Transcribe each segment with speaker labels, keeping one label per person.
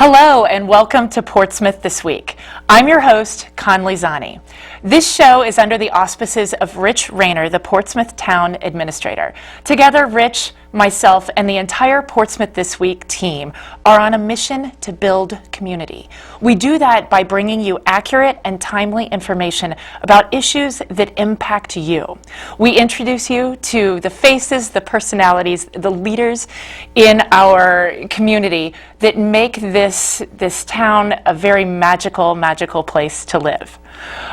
Speaker 1: Hello and welcome to Portsmouth This Week. I'm your host, Conley Zani. This show is under the auspices of Rich Rayner, the Portsmouth Town Administrator. Together, Rich, myself, and the entire Portsmouth This Week team are on a mission to build community. We do that by bringing you accurate and timely information about issues that impact you. We introduce you to the faces, the personalities, the leaders in our community that make this town a very magical place to live.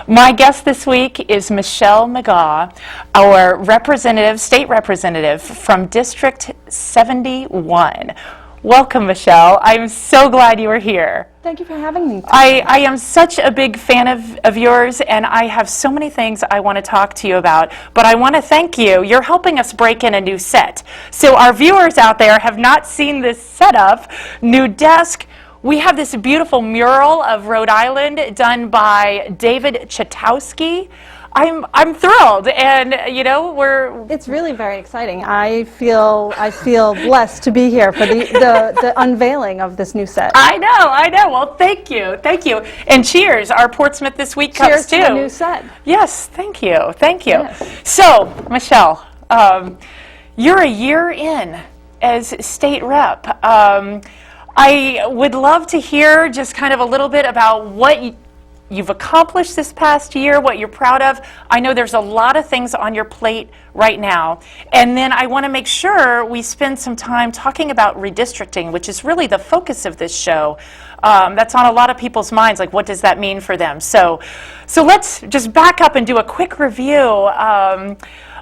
Speaker 1: My guest this week is Michelle McGaw, our state representative from District 71. Welcome, Michelle. I'm so glad you are here.
Speaker 2: Thank you for having me.
Speaker 1: I am such a big fan of yours, and I have so many things I want to talk to you about, but I want to thank you. You're helping us break in a new set. So our viewers out there have not seen this setup, new desk. We have this beautiful mural of Rhode Island done by David Chatowski. I'm thrilled, and you know
Speaker 2: It's really very exciting. I feel blessed to be here for the unveiling of this new set.
Speaker 1: I know. Well, thank you, and cheers. Our Portsmouth This Week cups too.
Speaker 2: Cheers to the new set.
Speaker 1: Yes, thank you.
Speaker 2: Yes.
Speaker 1: So, Michelle, you're a year in as state rep. I would love to hear just kind of a little bit about what you've accomplished this past year, what you're proud of. I know there's a lot of things on your plate right now. And then I want to make sure we spend some time talking about redistricting, which is really the focus of this show. That's on a lot of people's minds, like what does that mean for them? So let's just back up and do a quick review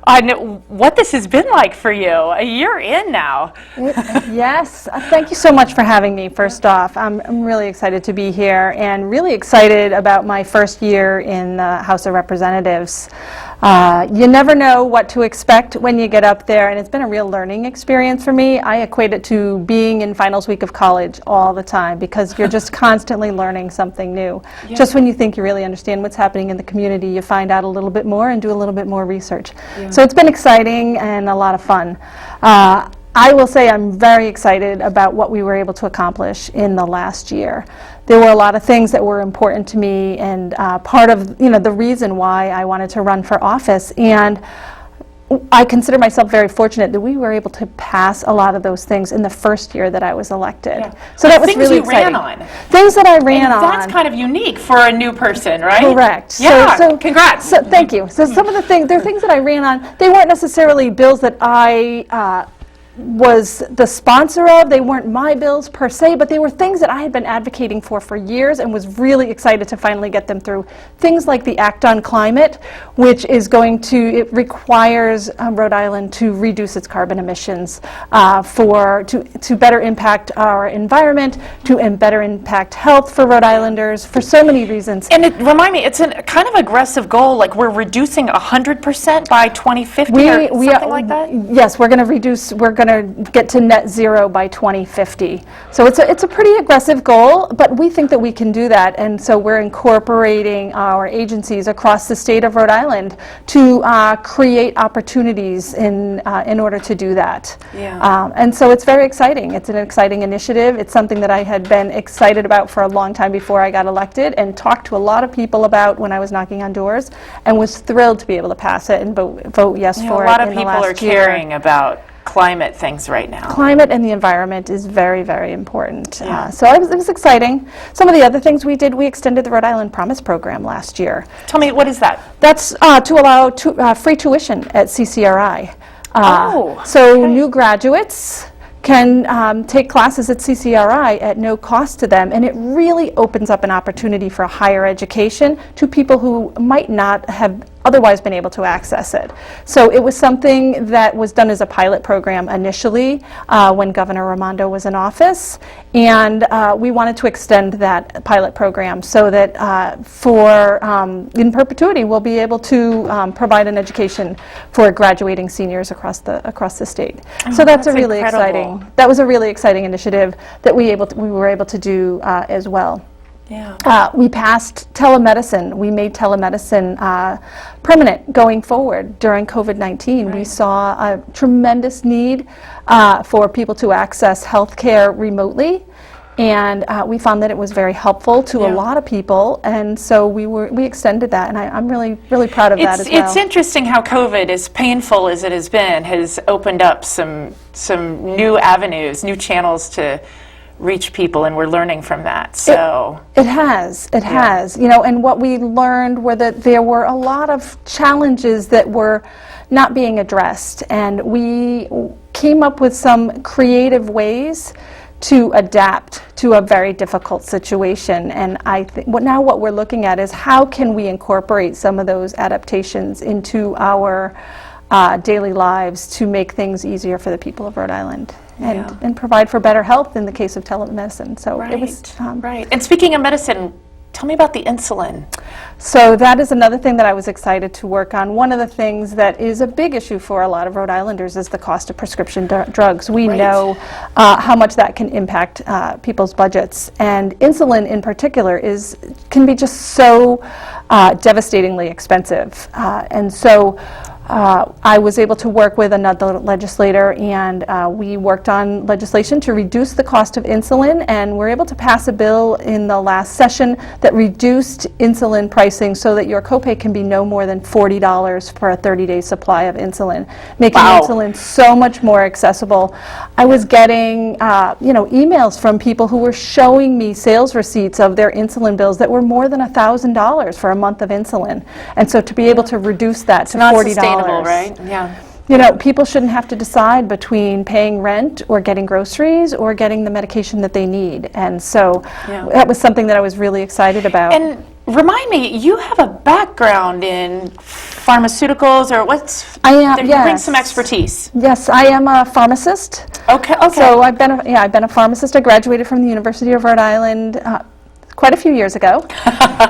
Speaker 1: on what this has been like for you. A year in now.
Speaker 2: Yes. Thank you so much for having me, first off. I'm really excited to be here and really excited about my first year in the House of Representatives. You never know what to expect when you get up there, and it's been a real learning experience for me. I equate it to being in finals week of college all the time because you're just constantly learning something new. Yeah. Just when you think you really understand what's happening in the community, you find out a little bit more and do a little bit more research. Yeah. So it's been exciting and a lot of fun. I will say I'm very excited about what we were able to accomplish in the last year. There were a lot of things that were important to me, and part of the reason why I wanted to run for office. And I consider myself very fortunate that we were able to pass a lot of those things in the first year that I was elected. Yeah. So that was really exciting.
Speaker 1: Things you ran on.
Speaker 2: Things that I ran on.
Speaker 1: That's kind of unique for a new person, right?
Speaker 2: Correct.
Speaker 1: Yeah, so congrats.
Speaker 2: So thank you. So some of the things, there are things that I ran on. They weren't necessarily bills that I was the sponsor of. They weren't my bills per se, but they were things that I had been advocating for years and was really excited to finally get them through. Things like the Act on Climate, which is it requires Rhode Island to reduce its carbon emissions to better impact our environment, to better impact health for Rhode Islanders for so many reasons.
Speaker 1: And remind me, it's a kind of aggressive goal, like we're reducing 100% by 2050 or something like that?
Speaker 2: Yes, we're going to get to net zero by 2050. So it's a pretty aggressive goal, but we think that we can do that, and so we're incorporating our agencies across the state of Rhode Island to create opportunities in order to do that. Yeah. And so it's very exciting. It's an exciting initiative. It's something that I had been excited about for a long time before I got elected and talked to a lot of people about when I was knocking on doors, and was thrilled to be able to pass it and vote yes for it.
Speaker 1: A lot of people are caring about climate things right now.
Speaker 2: Climate and the environment is very, very important. Yeah. So it was exciting. Some of the other things we did, we extended the Rhode Island Promise program last year.
Speaker 1: Tell me, what is that?
Speaker 2: That's to allow free tuition at CCRI. So new graduates can take classes at CCRI at no cost to them, and it really opens up an opportunity for higher education to people who might not have otherwise been able to access it. So it was something that was done as a pilot program initially when Governor Raimondo was in office, and we wanted to extend that pilot program so that in perpetuity we'll be able to provide an education for graduating seniors across the state. So that's a really exciting. That was a really exciting initiative that we were able to do as well. Yeah. We passed telemedicine. We made telemedicine permanent going forward during COVID-19. Right. We saw a tremendous need for people to access health care remotely. And we found that it was very helpful to a lot of people, and so we extended that, and I'm really, really proud of that as well.
Speaker 1: It's interesting how COVID, as painful as it has been, has opened up some new avenues, new channels to reach people, and we're learning from that. So
Speaker 2: it has, you know, and what we learned were that there were a lot of challenges that were not being addressed, and we came up with some creative ways to adapt to a very difficult situation. And I think now what we're looking at is how can we incorporate some of those adaptations into our daily lives to make things easier for the people of Rhode Island and provide for better health in the case of telemedicine. So it was
Speaker 1: right. And speaking of medicine, tell me about the insulin.
Speaker 2: So that is another thing that I was excited to work on. One of the things that is a big issue for a lot of Rhode Islanders is the cost of prescription drugs. We know how much that can impact people's budgets, and insulin in particular can be just so devastatingly expensive. And so I was able to work with another legislator, and we worked on legislation to reduce the cost of insulin, and we're able to pass a bill in the last session that reduced insulin pricing so that your copay can be no more than $40 for a 30-day supply of insulin, making insulin so much more accessible. I was getting emails from people who were showing me sales receipts of their insulin bills that were more than $1,000 for a month of insulin, and so to be able to reduce that to $40,
Speaker 1: right? Yeah.
Speaker 2: You know, people shouldn't have to decide between paying rent or getting groceries or getting the medication that they need. And so that was something that I was really excited about.
Speaker 1: And remind me, you have a background in pharmaceuticals, or you bring some expertise.
Speaker 2: Yes, I am a pharmacist.
Speaker 1: Okay.
Speaker 2: So I've been a pharmacist. I graduated from the University of Rhode Island quite a few years ago.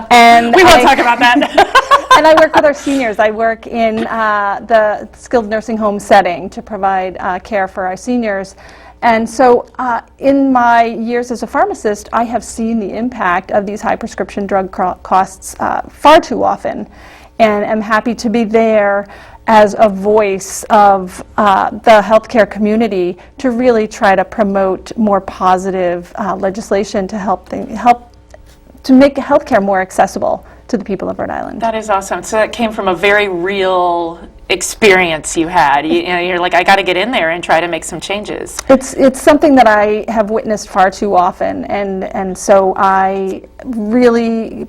Speaker 2: And
Speaker 1: we won't talk about that.
Speaker 2: And I work with our seniors. I work in the skilled nursing home setting to provide care for our seniors. And so in my years as a pharmacist, I have seen the impact of these high prescription drug costs far too often, and am happy to be there as a voice of the healthcare community to really try to promote more positive legislation to help to make healthcare more accessible to the people of Rhode Island.
Speaker 1: That is awesome. So that came from a very real experience you had. You're like, I got to get in there and try to make some changes.
Speaker 2: It's something that I have witnessed far too often, and so I really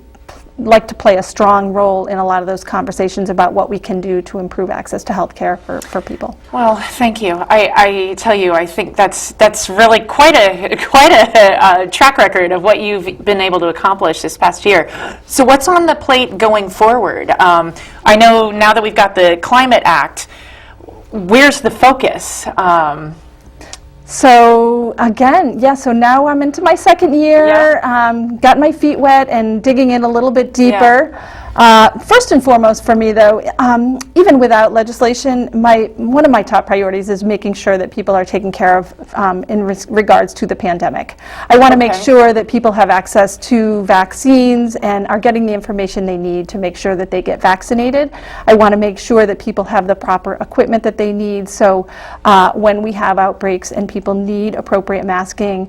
Speaker 2: like to play a strong role in a lot of those conversations about what we can do to improve access to health care for people.
Speaker 1: Well, thank you. I tell you, I think that's really quite a track record of what you've been able to accomplish this past year. So what's on the plate going forward? I know now that we've got the Climate Act, where's the focus?
Speaker 2: So again, so now I'm into my second year, got my feet wet and digging in a little bit deeper. First and foremost for me though, even without legislation, one of my top priorities is making sure that people are taken care of in regards to the pandemic. I want to make sure that people have access to vaccines and are getting the information they need to make sure that they get vaccinated. I want to make sure that people have the proper equipment that they need, so when we have outbreaks and people need appropriate masking,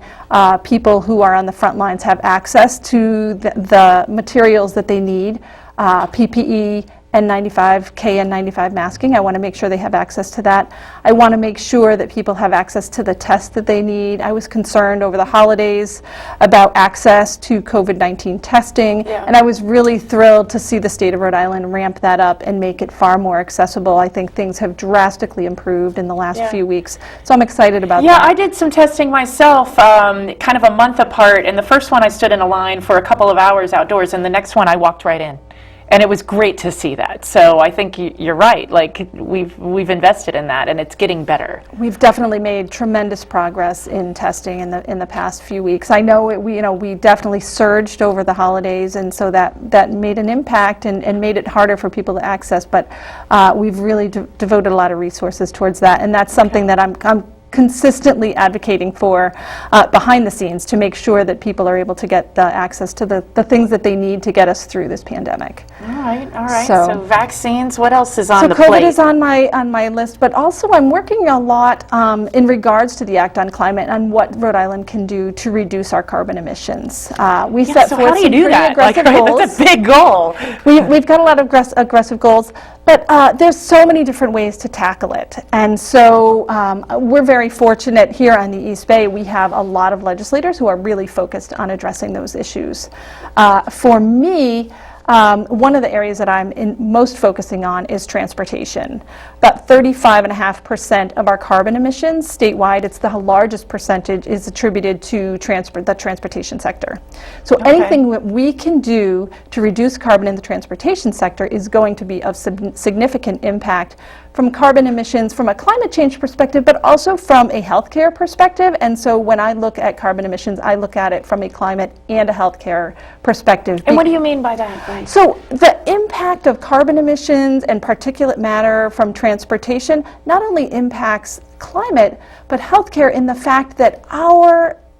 Speaker 2: people who are on the front lines have access to the materials that they need, PPE, N95, KN95 masking. I want to make sure they have access to that. I want to make sure that people have access to the tests that they need. I was concerned over the holidays about access to COVID-19 testing, and I was really thrilled to see the state of Rhode Island ramp that up and make it far more accessible. I think things have drastically improved in the last few weeks, so I'm excited about that.
Speaker 1: Yeah, I did some testing myself, kind of a month apart, and the first one I stood in a line for a couple of hours outdoors, and the next one I walked right in. And it was great to see that. So I think you're right. Like we've invested in that, and it's getting better.
Speaker 2: We've definitely made tremendous progress in testing in the past few weeks. I know we definitely surged over the holidays, and so that made an impact and made it harder for people to access. But we've really devoted a lot of resources towards that, and that's something that I'm consistently advocating for behind the scenes to make sure that people are able to get the access to the things that they need to get us through this pandemic.
Speaker 1: All right. So vaccines, what else is on the
Speaker 2: COVID
Speaker 1: plate?
Speaker 2: is on my list, but also I'm working a lot in regards to the Act on Climate and what Rhode Island can do to reduce our carbon emissions. We set
Speaker 1: So
Speaker 2: forth
Speaker 1: how do you
Speaker 2: some
Speaker 1: do
Speaker 2: pretty
Speaker 1: that?
Speaker 2: aggressive goals.
Speaker 1: That's a big goal.
Speaker 2: We've got a lot of aggressive goals, but there's so many different ways to tackle it. And so we're very fortunate here on the East Bay. We have a lot of legislators who are really focused on addressing those issues. For me, one of the areas that I'm most focusing on is transportation. About 35.5% of our carbon emissions statewide, it's the largest percentage, is attributed to the transportation sector. So anything that we can do to reduce carbon in the transportation sector is going to be of significant impact from carbon emissions, from a climate change perspective, but also from a healthcare perspective. And so when I look at carbon emissions, I look at it from a climate and a healthcare perspective.
Speaker 1: And what do you mean by that?
Speaker 2: So the impact of carbon emissions and particulate matter from transportation not only impacts climate, but healthcare in the fact that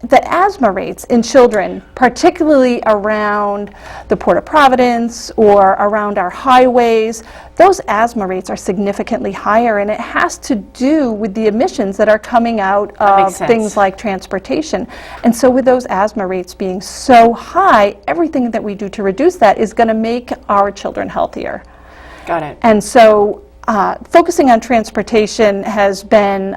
Speaker 2: the asthma rates in children, particularly around the Port of Providence or around our highways, those asthma rates are significantly higher, and it has to do with the emissions that are coming out of things like transportation. And so with those asthma rates being so high, everything that we do to reduce that is going to make our children healthier.
Speaker 1: Got it.
Speaker 2: And so focusing on transportation has been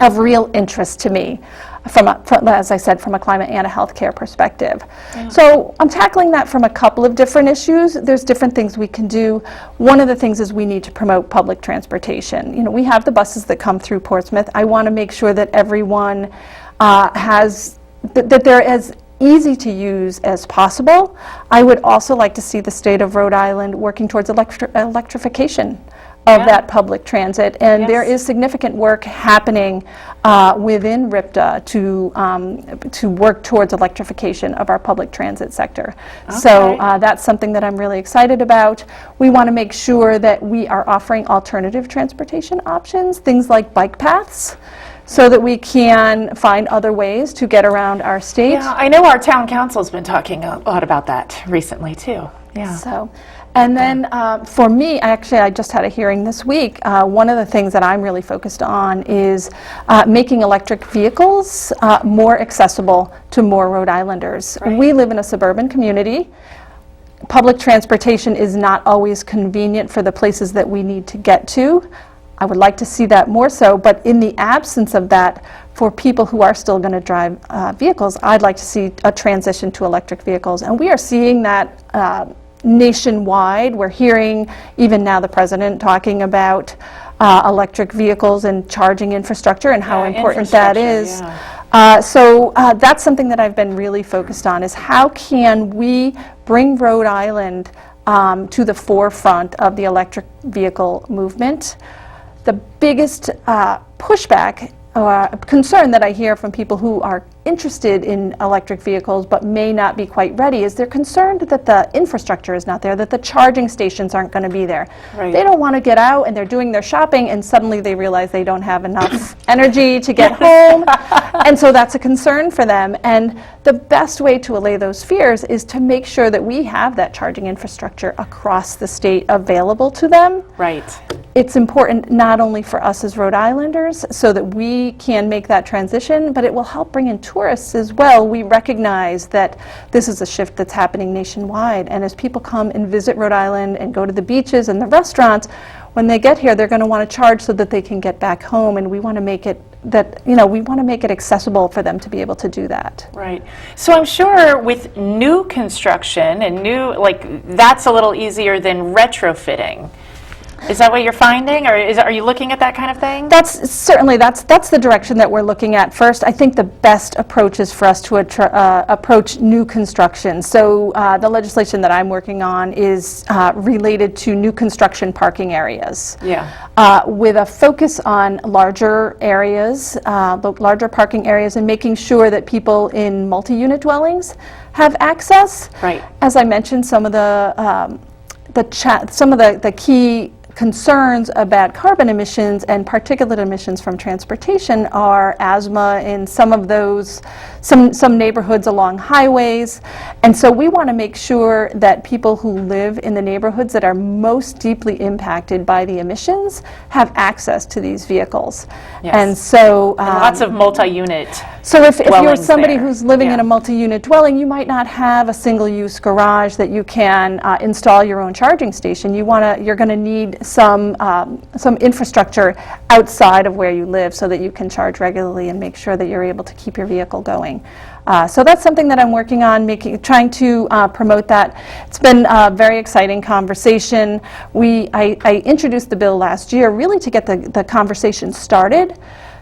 Speaker 2: of real interest to me, as I said, from a climate and a healthcare perspective. Yeah. So I'm tackling that from a couple of different issues. There's different things we can do. One of the things is we need to promote public transportation. You know, we have the buses that come through Portsmouth. I want to make sure that everyone that they're as easy to use as possible. I would also like to see the state of Rhode Island working towards electrification of that public transit, and there is significant work happening within RIPTA to work towards electrification of our public transit sector. So that's something that I'm really excited about. We want to make sure that we are offering alternative transportation options, things like bike paths, so that we can find other ways to get around our state.
Speaker 1: Yeah, I know our town council's been talking a lot about that recently too. Yeah.
Speaker 2: So. And then for me, I just had a hearing this week. One of the things that I'm really focused on is making electric vehicles more accessible to more Rhode Islanders. Right. We live in a suburban community. Public transportation is not always convenient for the places that we need to get to. I would like to see that more so, but in the absence of that, for people who are still going to drive vehicles, I'd like to see a transition to electric vehicles. And we are seeing that nationwide. We're hearing even now the president talking about electric vehicles and charging infrastructure and how important that is. Yeah. So that's something that I've been really focused on, is how can we bring Rhode Island to the forefront of the electric vehicle movement. The biggest pushback concern that I hear from people who are interested in electric vehicles but may not be quite ready is they're concerned that the infrastructure is not there, that the charging stations aren't going to be there. Right. They don't want to get out and they're doing their shopping and suddenly they realize they don't have enough energy to get home. And so that's a concern for them. And the best way to allay those fears is to make sure that we have that charging infrastructure across the state available to them.
Speaker 1: Right.
Speaker 2: It's important not only for us as Rhode Islanders so that we can make that transition, but it will help bring in tourists as well. We recognize that this is a shift that's happening nationwide, and as people come and visit Rhode Island and go to the beaches and the restaurants, when they get here, they're going to want to charge so that they can get back home, and we want to make it we want to make it accessible for them to be able to do that.
Speaker 1: Right. So I'm sure with new construction and that's a little easier than retrofitting. Is that what you're finding, or are you looking at that kind of thing? That's
Speaker 2: the direction that we're looking at first. I think the best approach is for us to approach new construction. So the legislation that I'm working on is related to new construction parking areas. Yeah. With a focus on larger areas, larger parking areas, and making sure that people in multi-unit dwellings have access. Right. As I mentioned, some of the key concerns about carbon emissions and particulate emissions from transportation are asthma in some of those, some neighborhoods along highways. And so we want to make sure that people who live in the neighborhoods that are most deeply impacted by the emissions have access to these vehicles.
Speaker 1: Yes.
Speaker 2: And so
Speaker 1: And lots of multi-unit.
Speaker 2: so if you're
Speaker 1: dwellings
Speaker 2: somebody
Speaker 1: there.
Speaker 2: who's living in
Speaker 1: Yeah.
Speaker 2: a multi-unit dwelling, you might not have a single-use garage that you can install your own charging station. You're going to need some infrastructure outside of where you live so that you can charge regularly and make sure that you're able to keep your vehicle going. So that's something that I'm working on, trying to promote that. It's been a very exciting conversation. I introduced the bill last year really to get the conversation started,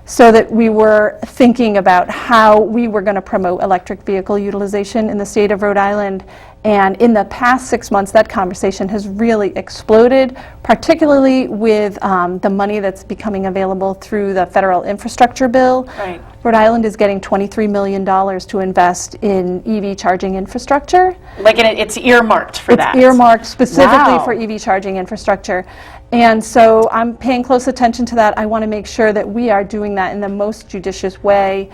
Speaker 2: so that we were thinking about how we were going to promote electric vehicle utilization in the state of Rhode Island. And in the past 6 months, that conversation has really exploded, particularly with the money that's becoming available through the federal infrastructure bill.
Speaker 1: Right.
Speaker 2: Rhode Island is getting $23 million to invest in EV charging infrastructure.
Speaker 1: Like, it's earmarked for that.
Speaker 2: It's earmarked specifically
Speaker 1: Wow.
Speaker 2: for EV charging infrastructure. And so I'm paying close attention to that. I want to make sure that we are doing that in the most judicious way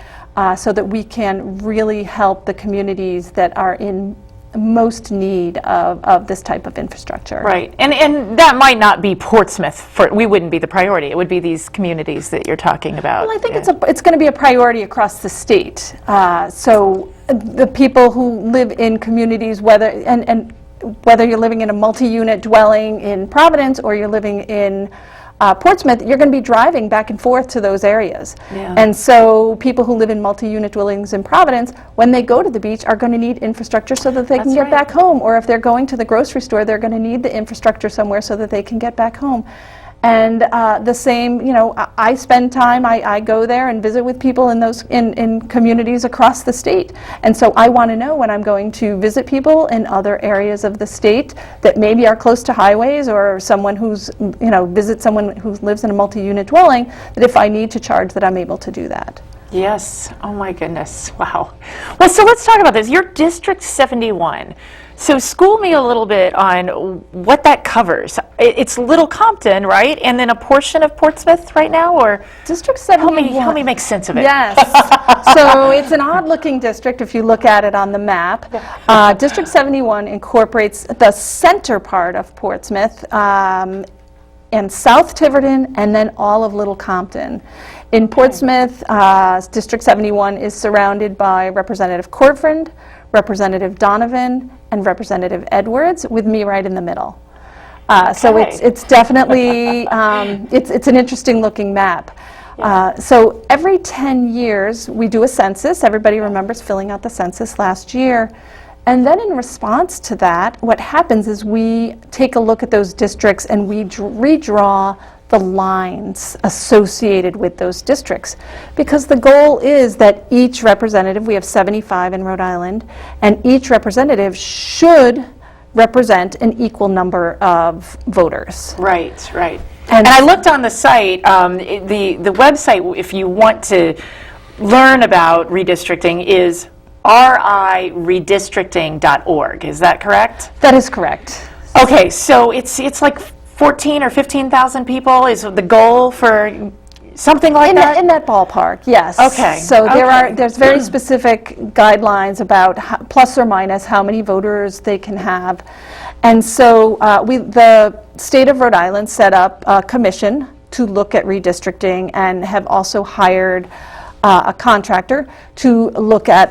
Speaker 2: so that we can really help the communities that are in most need of this type of infrastructure.
Speaker 1: Right, and that might not be Portsmouth. We wouldn't be the priority. It would be these communities that you're talking about.
Speaker 2: Well, I think it's going to be a priority across the state. So the people who live in communities, whether you're living in a multi-unit dwelling in Providence or you're living in Portsmouth, you're going to be driving back and forth to those areas.
Speaker 1: Yeah.
Speaker 2: And so people who live in multi-unit dwellings in Providence, when they go to the beach, are going to need infrastructure so that they can
Speaker 1: That's
Speaker 2: get
Speaker 1: right.
Speaker 2: back home. Or if they're going to the grocery store, they're going to need the infrastructure somewhere so that they can get back home. And the same, I spend time, I go there and visit with people in those in communities across the state. And so I want to know when I'm going to visit people in other areas of the state that maybe are close to highways, or someone who's, visit someone who lives in a multi-unit dwelling, that if I need to charge, that I'm able to do that.
Speaker 1: Yes. Oh my goodness. Wow. Well, so let's talk about this. You're District 71. So school me a little bit on what that covers. It's Little Compton, right? And then a portion of Portsmouth right now, or
Speaker 2: District 71.
Speaker 1: help me make sense of it.
Speaker 2: Yes. So it's an odd-looking district if you look at it on the map. District 71 incorporates the center part of Portsmouth and South Tiverton, and then all of Little Compton. In Portsmouth, District 71 is surrounded by Representative Corfriend, Representative Donovan, and Representative Edwards, with me right in the middle. So it's definitely, it's an interesting looking map. So every 10 years, we do a census. Everybody remembers filling out the census last year. And then in response to that, what happens is we take a look at those districts and we redraw the lines associated with those districts. Because the goal is that each representative, we have 75 in Rhode Island, and each representative should represent an equal number of voters.
Speaker 1: Right, right. And I looked on the site, the website, if you want to learn about redistricting, is riredistricting.org. Is that correct?
Speaker 2: That is correct.
Speaker 1: Okay, so it's like 14 or 15,000 people is the goal for something like that?
Speaker 2: In that ballpark, yes.
Speaker 1: Okay.
Speaker 2: So there's very specific guidelines about plus or minus how many voters they can have. And so the state of Rhode Island set up a commission to look at redistricting, and have also hired a contractor to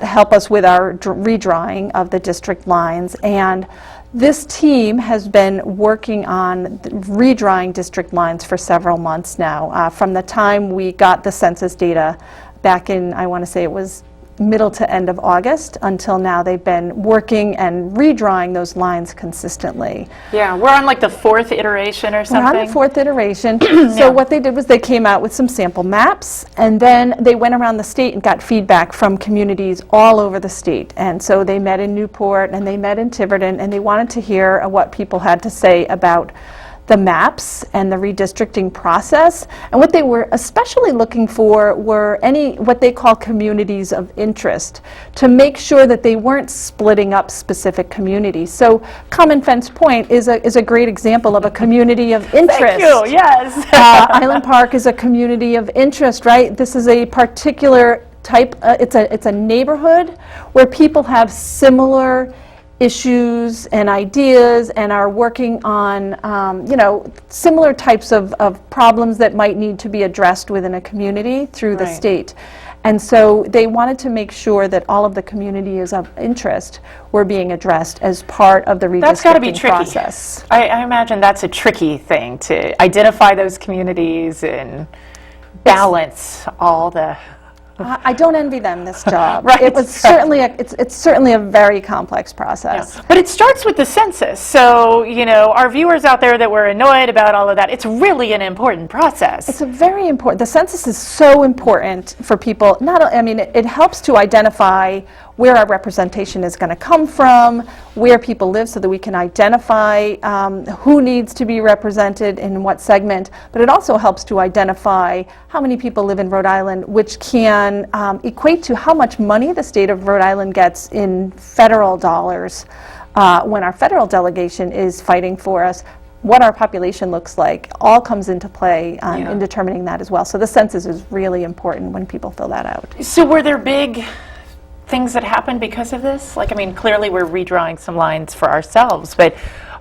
Speaker 2: help us with our redrawing of the district lines. And this team has been working on redrawing district lines for several months now. From the time we got the census data back in, I want to say it was middle to end of August, until now they've been working and redrawing those lines consistently.
Speaker 1: Yeah, we're on like the 4th iteration or something.
Speaker 2: We're on the 4th iteration. So what they did was they came out with some sample maps, and then they went around the state and got feedback from communities all over the state. And so they met in Newport and they met in Tiverton, and they wanted to hear what people had to say about the maps and the redistricting process. And what they were especially looking for were what they call communities of interest, to make sure that they weren't splitting up specific communities. So Common Fence Point is a great example of a community of interest.
Speaker 1: Thank you, yes.
Speaker 2: Island Park is a community of interest, right? This is a particular type, it's a neighborhood where people have similar issues and ideas and are working on, similar types of problems that might need to be addressed within a community through the state. And so they wanted to make sure that all of the communities of interest were being addressed as part of the redistricting
Speaker 1: That's got to be tricky.
Speaker 2: process.
Speaker 1: I imagine that's a tricky thing, to identify those communities and balance all the...
Speaker 2: I don't envy them this job.
Speaker 1: Right,
Speaker 2: It was certainly it's certainly a very complex process.
Speaker 1: But it starts with the census. So, our viewers out there that were annoyed about all of that, it's really an important process.
Speaker 2: It's a very important, the census is so important for people. It helps to identify where our representation is going to come from, where people live, so that we can identify who needs to be represented in what segment, but it also helps to identify how many people live in Rhode Island, which can equate to how much money the state of Rhode Island gets in federal dollars when our federal delegation is fighting for us. What our population looks like all comes into play in determining that as well. So the census is really important when people fill that out.
Speaker 1: So were there big things that happened because of this? Clearly we're redrawing some lines for ourselves, but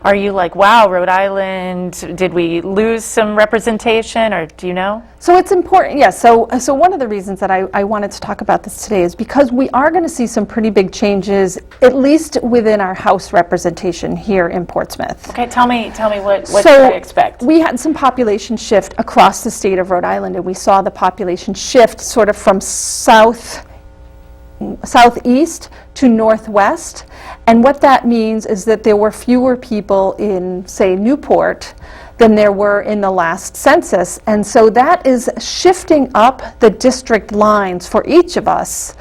Speaker 1: are you like, wow, Rhode Island, did we lose some representation, or do you know?
Speaker 2: So it's important, yes. So one of the reasons that I wanted to talk about this today is because we are going to see some pretty big changes, at least within our House representation here in Portsmouth.
Speaker 1: Okay, tell me what should I expect?
Speaker 2: We had some population shift across the state of Rhode Island, and we saw the population shift sort of from southeast to northwest, and what that means is that there were fewer people in, say, Newport than there were in the last census, and so that is shifting up the district lines for each of us.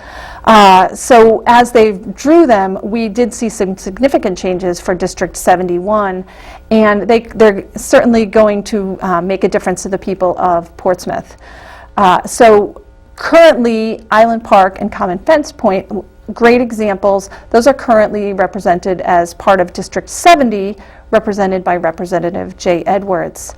Speaker 2: So as they drew them, we did see some significant changes for District 71, and they're certainly going to make a difference to the people of Portsmouth. So currently, Island Park and Common Fence Point, great examples. Those are currently represented as part of District 70, represented by Representative Jay Edwards.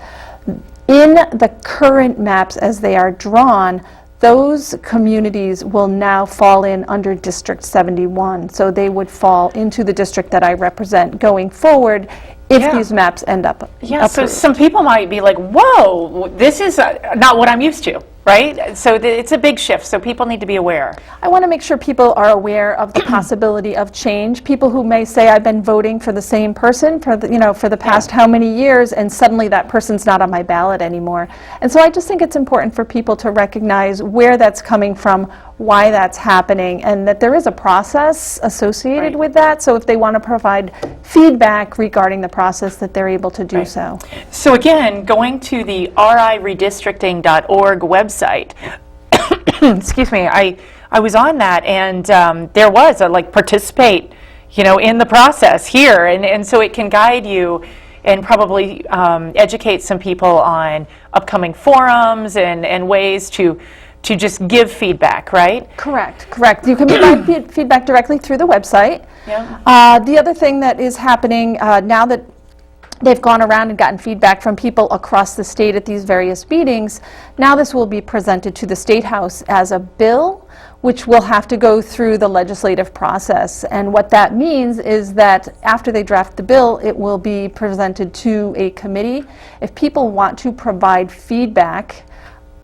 Speaker 2: In the current maps as they are drawn, those communities will now fall in under District 71. So they would fall into the district that I represent going forward if these maps end up approved.
Speaker 1: So some people might be like, whoa, this is not what I'm used to. Right? So it's a big shift, so people need to be aware.
Speaker 2: I want to make sure people are aware of the possibility of change. People who may say, I've been voting for the same person for the past how many years, and suddenly that person's not on my ballot anymore. And so I just think it's important for people to recognize where that's coming from, why that's happening, and that there is a process associated with that. So if they want to provide feedback regarding the process, that they're able to do so.
Speaker 1: So again, going to the riredistricting.org website, excuse me, I was on that, and there was a participate, in the process here, and so it can guide you and probably educate some people on upcoming forums and ways to just give feedback, right?
Speaker 2: Correct. You can provide feedback directly through the website. The other thing that is happening now that they've gone around and gotten feedback from people across the state at these various meetings, now this will be presented to the State House as a bill, which will have to go through the legislative process. And what that means is that after they draft the bill, it will be presented to a committee. If people want to provide feedback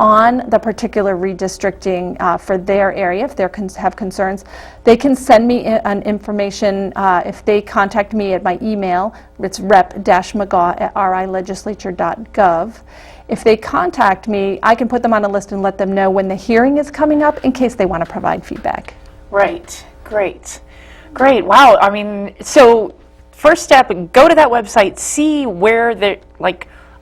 Speaker 2: on the particular redistricting for their area, if they have concerns, they can send me an information if they contact me at my email. It's rep-mcgaw@rilegislature.gov. If they contact me, I can put them on a list and let them know when the hearing is coming up in case they want to provide feedback.
Speaker 1: Right. Great. Wow. So first step, go to that website, see where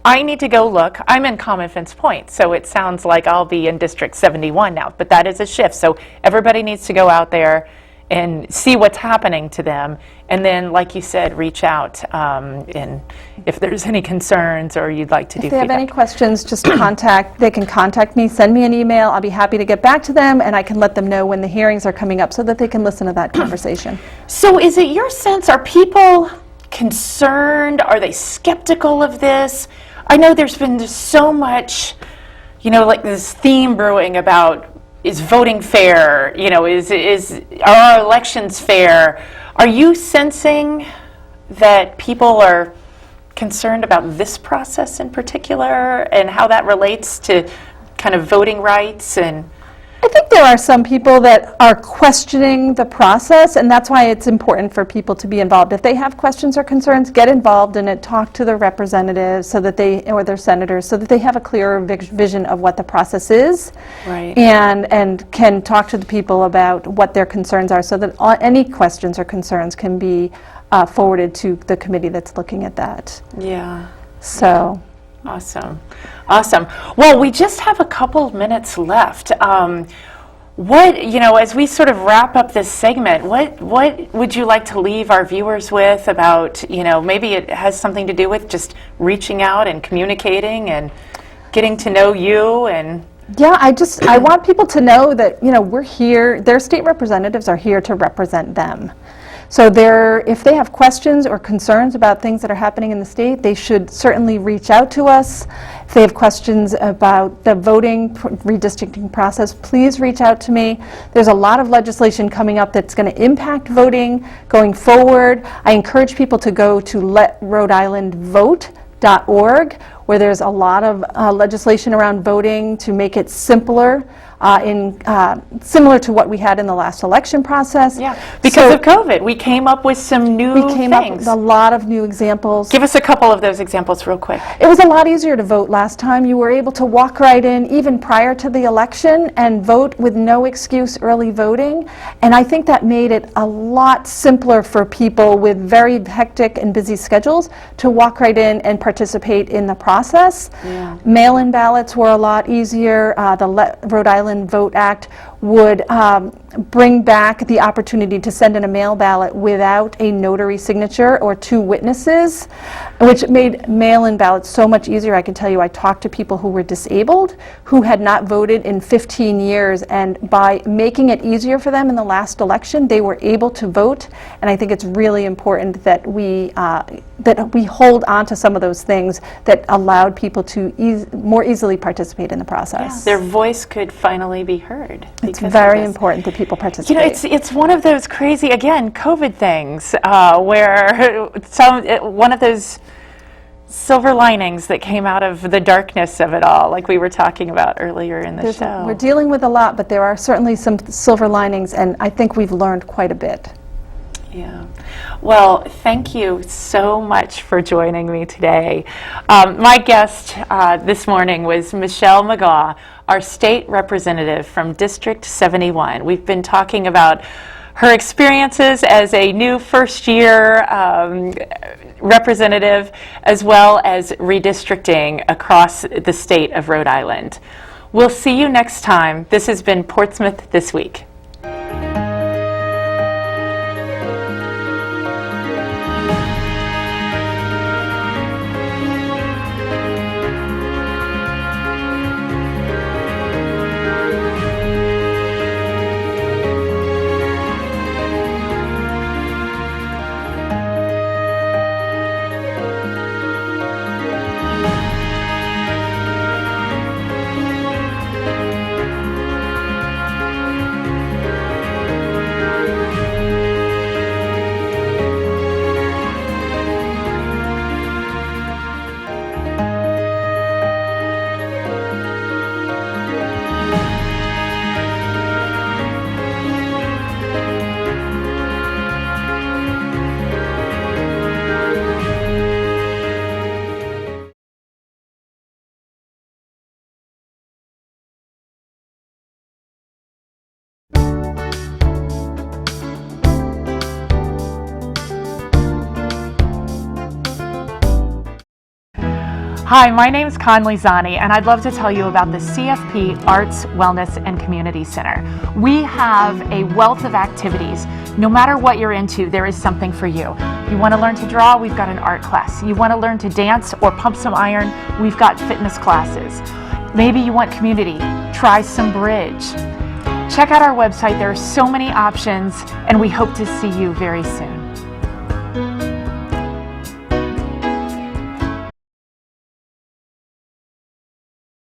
Speaker 1: I need to go look. I'm in Common Fence Point, so it sounds like I'll be in District 71 now, but that is a shift. So everybody needs to go out there and see what's happening to them. And then, like you said, reach out and if there's any concerns or you'd like to do
Speaker 2: If they have
Speaker 1: feedback.
Speaker 2: any questions, just they can contact me, send me an email. I'll be happy to get back to them, and I can let them know when the hearings are coming up so that they can listen to that conversation.
Speaker 1: So is it your sense, are people concerned? Are they skeptical of this? I know there's been just so much, like this theme brewing about, is voting fair? Are our elections fair? Are you sensing that people are concerned about this process in particular and how that relates to kind of voting rights? And
Speaker 2: I think there are some people that are questioning the process, and that's why it's important for people to be involved. If they have questions or concerns, get involved in it, talk to their representatives or their senators so that they have a clearer vision of what the process is.
Speaker 1: Right.
Speaker 2: And can talk to the people about what their concerns are so that any questions or concerns can be forwarded to the committee that's looking at that.
Speaker 1: yeah.
Speaker 2: So.
Speaker 1: Awesome. Well, we just have a couple minutes left. As we sort of wrap up this segment, what would you like to leave our viewers with about, maybe it has something to do with just reaching out and communicating and getting to know you and...
Speaker 2: Yeah, I want people to know that, we're here, their state representatives are here to represent them. So if they have questions or concerns about things that are happening in the state, they should certainly reach out to us. If they have questions about the voting redistricting process, please reach out to me. There's a lot of legislation coming up that's going to impact voting going forward. I encourage people to go to LetRhode-Island-Vote.org, where there's a lot of legislation around voting to make it simpler, similar to what we had in the last election process.
Speaker 1: Yeah, because of COVID, we came up with some new things.
Speaker 2: We came up with a lot of new examples.
Speaker 1: Give us a couple of those examples real quick.
Speaker 2: It was a lot easier to vote last time. You were able to walk right in, even prior to the election, and vote with no excuse early voting. And I think that made it a lot simpler for people with very hectic and busy schedules to walk right in and participate in the process.
Speaker 1: Yeah.
Speaker 2: Mail-in ballots were a lot easier. The Rhode Island Vote Act would bring back the opportunity to send in a mail ballot without a notary signature or two witnesses, which made mail-in ballots so much easier. I can tell you, I talked to people who were disabled, who had not voted in 15 years, and by making it easier for them in the last election, they were able to vote. And I think it's really important that we hold on to some of those things that allowed people to more easily participate in the process.
Speaker 1: Their voice could finally be heard.
Speaker 2: It's very important that people participate.
Speaker 1: It's one of those crazy, again, COVID things where one of those silver linings that came out of the darkness of it all, like we were talking about earlier in the show.
Speaker 2: We're dealing with a lot, but there are certainly some silver linings, and I think we've learned quite a bit.
Speaker 1: Yeah. Well, thank you so much for joining me today. My guest this morning was Michelle McGaw, our state representative from District 71. We've been talking about her experiences as a new first-year representative, as well as redistricting across the state of Rhode Island. We'll see you next time. This has been Portsmouth This Week. Hi, my name's Conley Zani, and I'd love to tell you about the CFP Arts, Wellness, and Community Center. We have a wealth of activities. No matter what you're into, there is something for you. You want to learn to draw? We've got an art class. You want to learn to dance or pump some iron? We've got fitness classes. Maybe you want community. Try some bridge. Check out our website. There are so many options, and we hope to see you very soon.